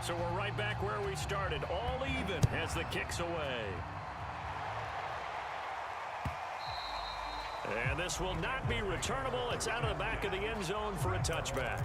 So we're right back where we started, all even as the kick's away. And this will not be returnable. It's out of the back of the end zone for a touchback.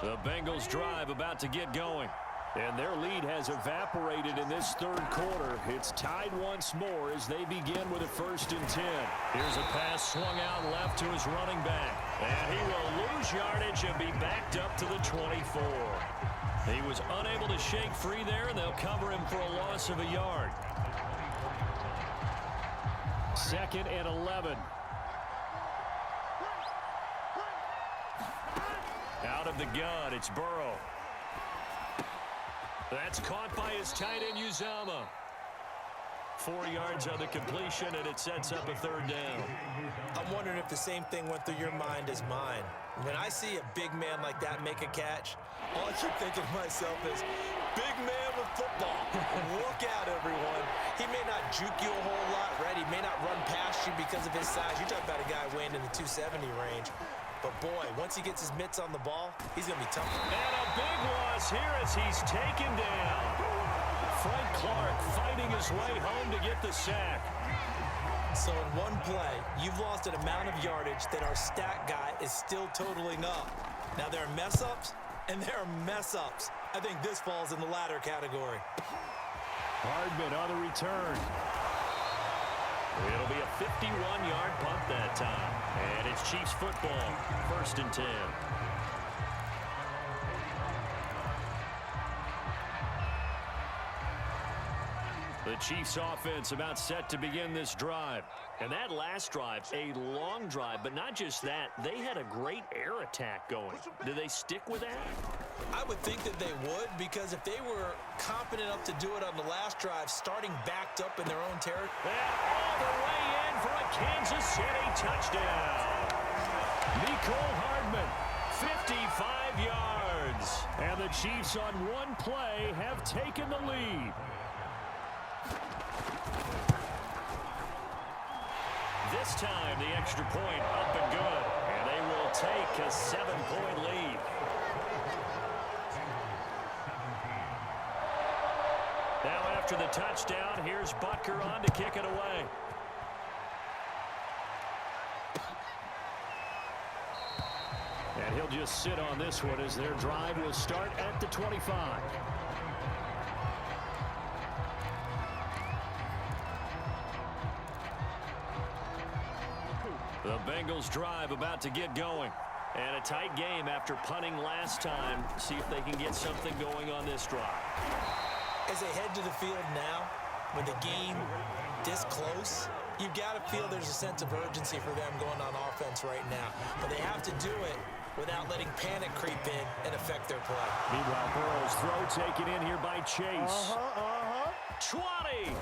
The Bengals drive about to get going. And their lead has evaporated in this third quarter. It's tied once more as they begin with a 1st and 10. Here's a pass swung out left to his running back. And he will lose yardage and be backed up to the 24. He was unable to shake free there, and they'll cover him for a loss of a yard. 2nd and 11. Out of the gun, it's Burrow. That's caught by his tight end, Uzama. 4 yards on the completion, and it sets up a 3rd down. I'm wondering if the same thing went through your mind as mine. When I see a big man like that make a catch, all I keep thinking to myself is, big man with football. Look out, everyone. He may not juke you a whole lot, right? He may not run past you because of his size. You're talking about a guy weighing in the 270 range. But, boy, once he gets his mitts on the ball, he's going to be tough. And a big loss here as he's taken down. Frank Clark fighting his way home to get the sack. So in one play, you've lost an amount of yardage that our stat guy is still totaling up. Now, there are mess-ups, and there are mess-ups. I think this falls in the latter category. Hardman on the return. It'll be a 51-yard punt that time. And it's Chiefs football, 1st and 10. The Chiefs offense about set to begin this drive. And that last drive, a long drive, but not just that. They had a great air attack going. Do they stick with that? I would think that they would, because if they were confident enough to do it on the last drive, starting backed up in their own territory. And all the way in for a Kansas City touchdown. Nicole Hardman, 55 yards. And the Chiefs on one play have taken the lead. This time, the extra point up and good. And they will take a 7-point lead. Now after the touchdown, here's Butker on to kick it away. And he'll just sit on this one as their drive will start at the 25. The Bengals drive about to get going. And a tight game after punting last time. See if they can get something going on this drive. As they head to the field now, with the game this close, you've got to feel there's a sense of urgency for them going on offense right now. But they have to do it without letting panic creep in and affect their play. Meanwhile, Burrow's throw taken in here by Chase. 20!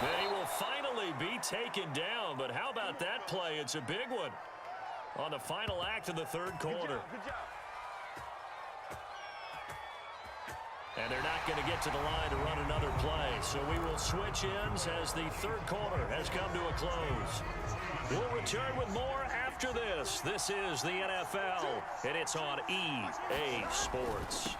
Then he will finally be taken down. But how about that play? It's a big one on the final act of the third quarter. Good job. And they're not going to get to the line to run another play. So we will switch ends as the third quarter has come to a close. We'll return with more after this. This is the NFL, and it's on EA Sports.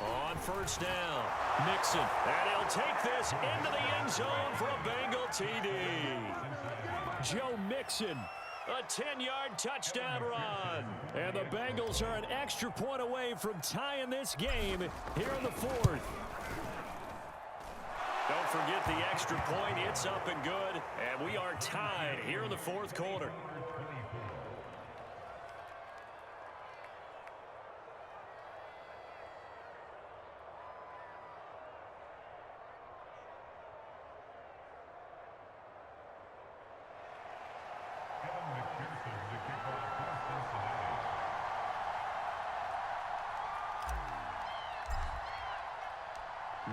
On first down, Mixon. And he'll take this into the end zone for a Bengal TD. Joe Mixon. A 10-yard touchdown run. And the Bengals are an extra point away from tying this game here in the fourth. Don't forget the extra point. It's up and good. And we are tied here in the fourth quarter.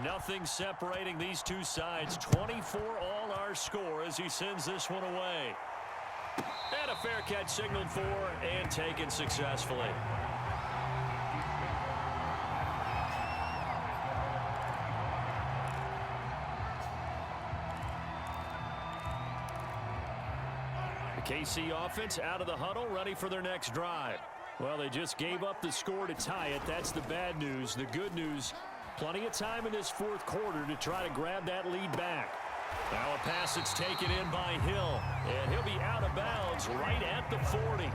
Nothing separating these two sides. 24 all our score as he sends this one away. And a fair catch signaled for and taken successfully. KC offense out of the huddle, ready for their next drive. Well, they just gave up the score to tie it. That's the bad news. The good news, plenty of time in this fourth quarter to try to grab that lead back. Now a pass that's taken in by Hill, and he'll be out of bounds right at the 40.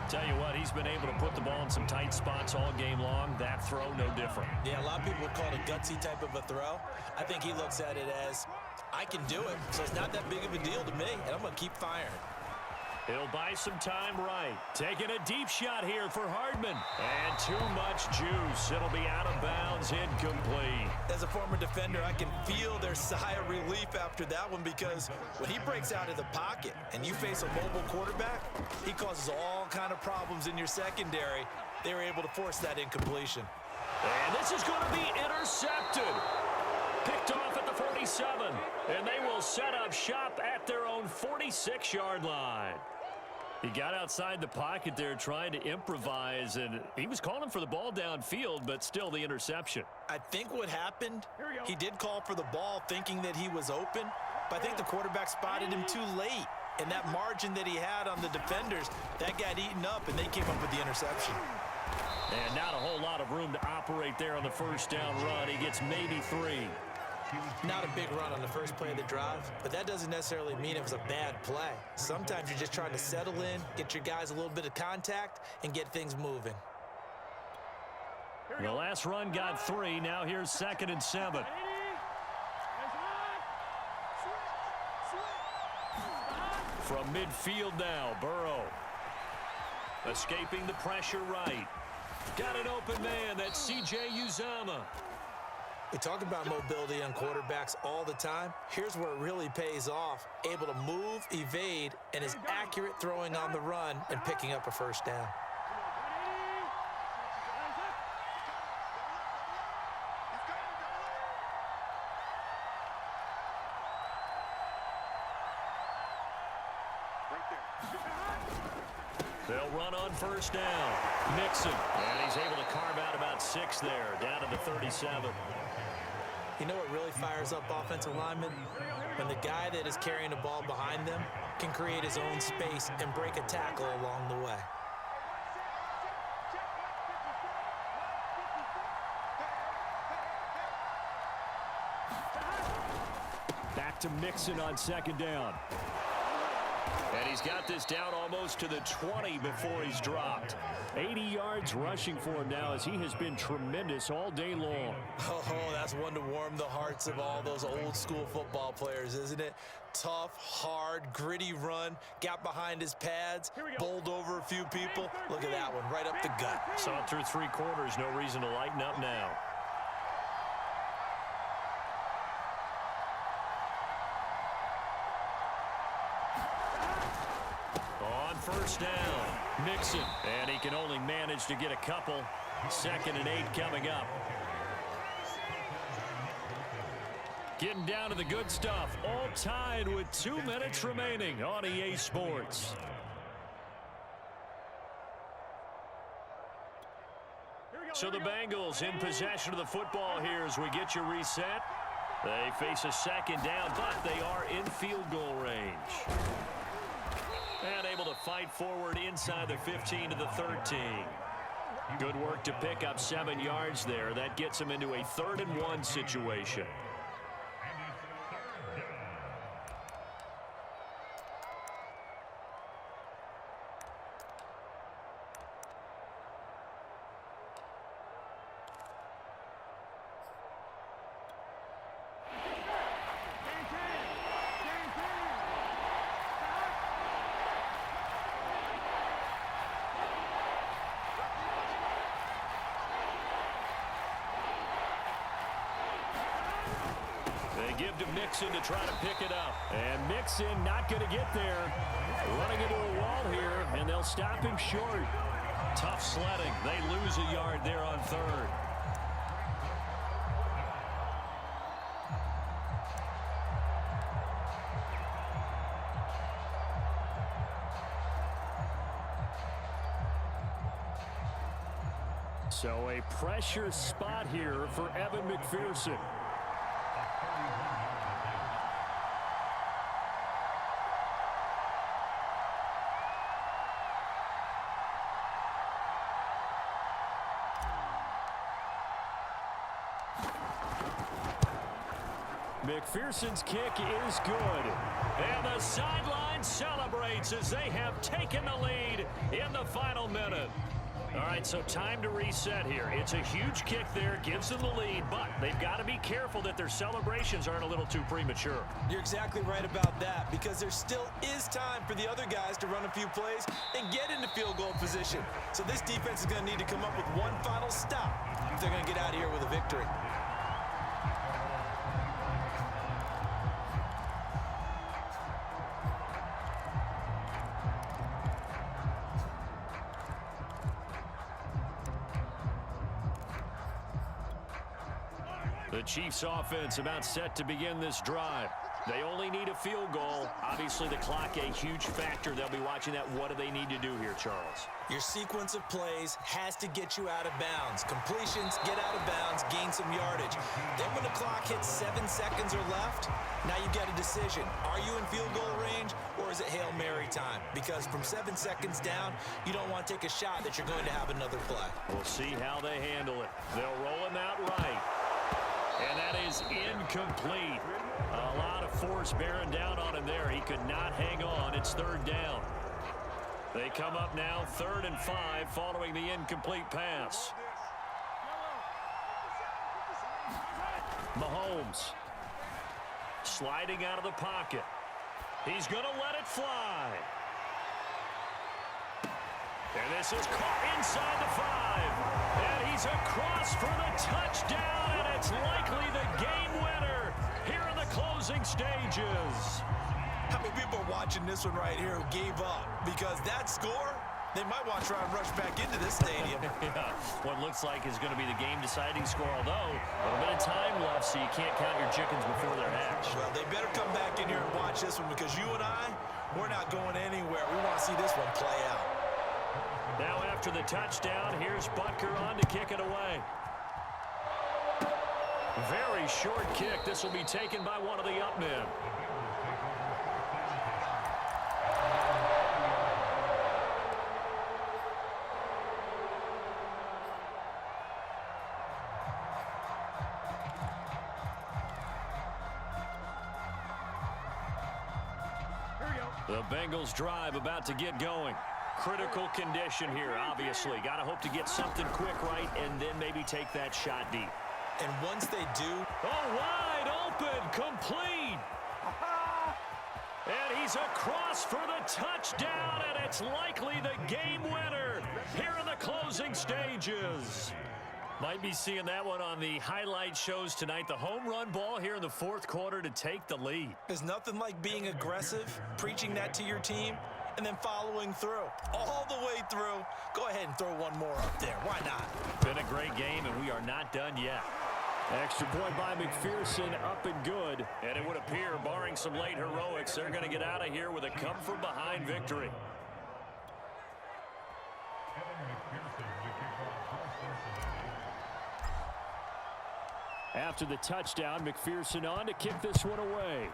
Tell you what, he's been able to put the ball in some tight spots all game long. That throw, no different. Yeah, a lot of people would call it a gutsy type of a throw. I think he looks at it as, I can do it, so it's not that big of a deal to me, and I'm going to keep firing. He'll buy some time right. Taking a deep shot here for Hardman. And too much juice. It'll be out of bounds, incomplete. As a former defender, I can feel their sigh of relief after that one, because when he breaks out of the pocket and you face a mobile quarterback, he causes all kind of problems in your secondary. They were able to force that incompletion. And this is going to be intercepted. Picked off at the 47. And they will set up shop at their own 46-yard line. He got outside the pocket there trying to improvise, and he was calling for the ball downfield, but still the interception. I think what happened, he did call for the ball thinking that he was open, but I think the quarterback spotted him too late. And that margin that he had on the defenders, that got eaten up, and they came up with the interception. And not a whole lot of room to operate there on the first down run. He gets maybe 3. Not a big run on the first play of the drive, but that doesn't necessarily mean it was a bad play. Sometimes you're just trying to settle in, get your guys a little bit of contact, and get things moving. The last run got 3. Now here's 2nd and 7. From midfield now, Burrow. Escaping the pressure right. Got an open man. That's C.J. Uzomah. We talk about mobility on quarterbacks all the time. Here's where it really pays off. Able to move, evade, and is accurate throwing on the run and picking up a first down. They'll run on first down. Mixon. And he's able to carve out about 6 there, down to the 37. You know what really fires up offensive linemen? When the guy that is carrying the ball behind them can create his own space and break a tackle along the way. Back to Mixon on 2nd down. And he's got this down almost to the 20 before he's dropped. 80 yards rushing for him now, as he has been tremendous all day long. Oh, that's one to warm the hearts of all those old school football players, isn't it? Tough, hard, gritty run, got behind his pads, bowled over a few people. Look at that one, right up the gut. Saw it through 3 quarters, no reason to lighten up now. First down, Mixon, and he can only manage to get a couple. 2nd and 8 coming up. Getting down to the good stuff, all tied with 2 minutes remaining on EA Sports. So the Bengals in possession of the football here as we get you reset. They face a 2nd down, but they are in field goal range. And able to fight forward inside the 15 to the 13. Good work to pick up 7 yards there. That gets them into a 3rd and 1 situation. Give to Mixon to try to pick it up. And Mixon not going to get there. Running into a wall here, and they'll stop him short. Tough sledding. They lose a yard there on 3rd. So a pressure spot here for Evan McPherson. McPherson's kick is good. And the sideline celebrates as they have taken the lead in the final minute. All right, so time to reset here. It's a huge kick there, gives them the lead, but they've got to be careful that their celebrations aren't a little too premature. You're exactly right about that, because there still is time for the other guys to run a few plays and get into field goal position. So this defense is going to need to come up with one final stop if they're going to get out of here with a victory. The Chiefs offense about set to begin this drive. They only need a field goal. Obviously, the clock a huge factor. They'll be watching that. What do they need to do here, Charles? Your sequence of plays has to get you out of bounds. Completions, get out of bounds, gain some yardage. Then when the clock hits 7 seconds or left, now you get a decision. Are you in field goal range, or is it Hail Mary time? Because from 7 seconds down, you don't want to take a shot that you're going to have another play. We'll see how they handle it. They'll roll him out right. And that is incomplete. A lot of force bearing down on him there. He could not hang on. It's third down. They come up now 3rd and 5 following the incomplete pass. Mahomes sliding out of the pocket. He's going to let it fly. And this is caught inside the 5. And he's across for the touchdown, and it's likely the game winner here in the closing stages. How many people are watching this one right here who gave up? Because that score, they might want to try and rush back into this stadium. Yeah, what looks like is going to be the game-deciding score, although a little bit of time left, so you can't count your chickens before they're hatched. Well, they better come back in here and watch this one, because you and I, we're not going anywhere. We want to see this one play out. Now after the touchdown, here's Butker on to kick it away. Very short kick. This will be taken by one of the up men. The Bengals drive about to get going. Critical condition here, obviously. Got to hope to get something quick right and then maybe take that shot deep. And once they do... Oh, wide open, complete. And he's across for the touchdown, and it's likely the game winner here in the closing stages. Might be seeing that one on the highlight shows tonight. The home run ball here in the 4th quarter to take the lead. There's nothing like being aggressive, preaching that to your team, and then following through. All the way through. Go ahead and throw one more up there. Why not? Been a great game, and we are not done yet. Extra point by McPherson, up and good. And it would appear, barring some late heroics, they're going to get out of here with a come-from-behind victory. After the touchdown, McPherson on to kick this one away.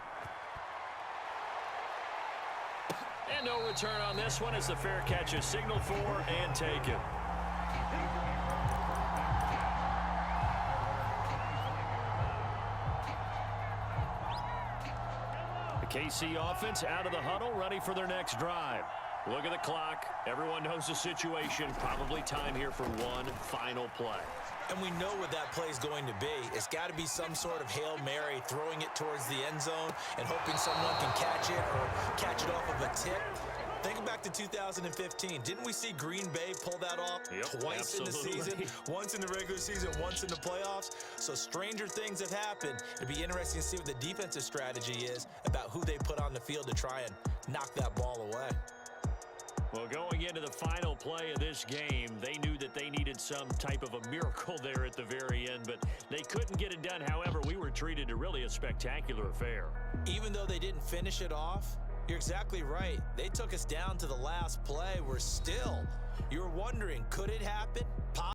And no return on this one as the fair catch is signaled for and taken. The KC offense out of the huddle, ready for their next drive. Look at the clock. Everyone knows the situation. Probably time here for one final play. And we know what that play is going to be. It's got to be some sort of Hail Mary, throwing it towards the end zone and hoping someone can catch it or catch it off of a tip. Think back to 2015. Didn't we see Green Bay pull that off twice absolutely. in the season? Once in the regular season, once in the playoffs. So stranger things have happened. It'd be interesting to see what the defensive strategy is about who they put on the field to try and knock that ball away. Well, going into the final play of this game, they knew that they needed some type of a miracle there at the very end, but they couldn't get it done. However, we were treated to really a spectacular affair. Even though they didn't finish it off, you're exactly right. They took us down to the last play. We're still, you're wondering, could it happen?